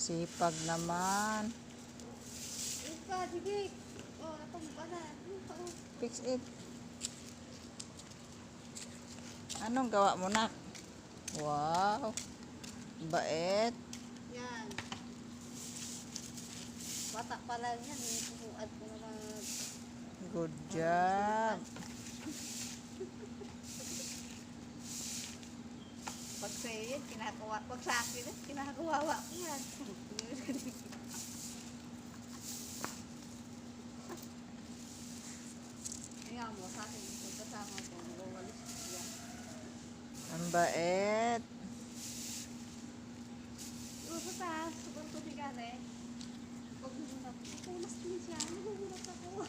Sipag naman. Ika, sige. Oh, natong pa na. Fix it. Anong gawa mo, nak? Wow. Bait. Yan. Bata pa lang yan. Pupuan ko naman. Good job. Pag sa'yo yan, kinakawa. Pag sa akin yan, kinakawawa ko yan. Tingnan mo, sa akin, kung kasama ko, nawawalis ko yan. Ang bait. Iba sa taas, sobrang tubigan eh. Pag nagulat, pupunas din siya. Nagugulat ako.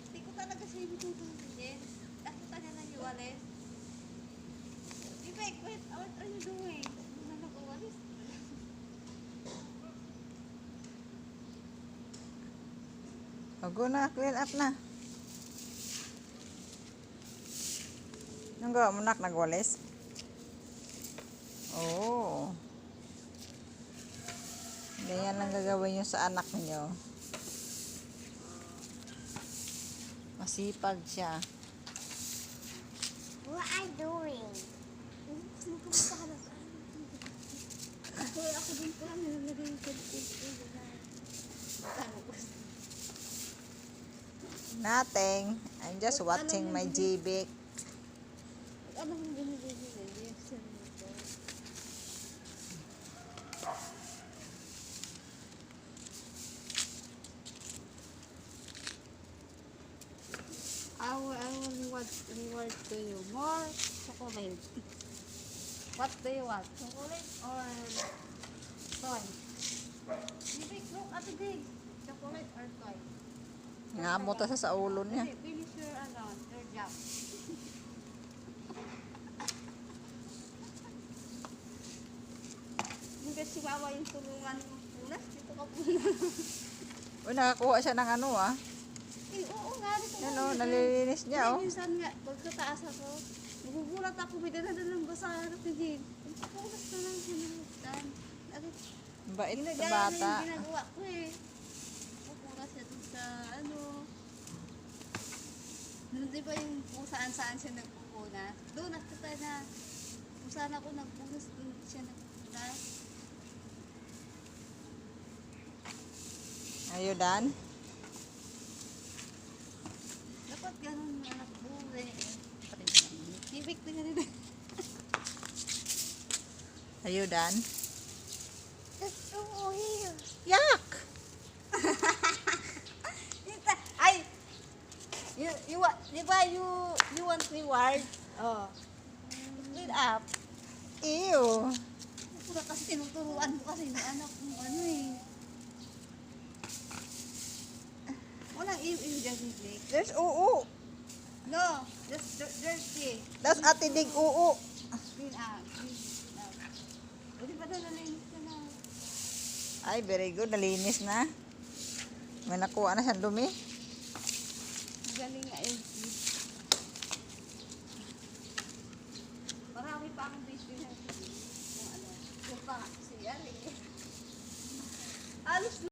Hindi ko talaga siya ibitutulin. Nakita niya na yung walis. Wait, what are you doing? Ano na ko walis? Go na, clean up na. Anong gawa mo, nak? Nagwalis? Oo. Ganyan lang gagawin nyo sa anak nyo. Masipag siya. What are you doing? Kumusta ka na? Ako din po lang nilalagay yung kaya. Nothing. I'm just watching my GBIC. Ano yung binibigay na? Reaction mo to. I will reward to you more chocolate. What do you want? Chocolate or toy? Big, look at the big. Chocolate or toy? Ngamot ta sa ulo niya. Okay, finish your job. Hindi si Wawa yung tulungan mo punas. Dito ka punas. Uy, nakakuha siya ng ano, ah. Eh, oo nga. Dito Yan, oh, nalilinis niya, oh. Minsan nga, pagkataas ako, nagugulat ako, may dala-dalang basa harap ni Jane. Punas na lang sinutan. Bait sa Ginagaya bata. na yung ginagawa ko eh. Pupunas siya dun sa ano. Doon di ba yung kung saan-saan siya nagpupunas? Doon nakita na kung saan ako nagpunas, doon siya nagpupunas. Are you done? Dapat ganun mga anak buhay. Tibik na ganun. Are you done? It's over here. Yak! Ay! You want, di ba you want reward? Oh. Clean up. Ew! Pura kasi tinuturuan ko kasi yung anak mo ano eh. Walang iyo dyan, Nick. There's uu. No, just dirty. Tapos ate dig uu. Clean up. Clean up. O di ba na nalinis ka na? Ay, very good. Nalinis na. May nakuha na siyang dumi. Galing nga yun. Marami pa akong business na yung ano. Yung pa si Ari. Alos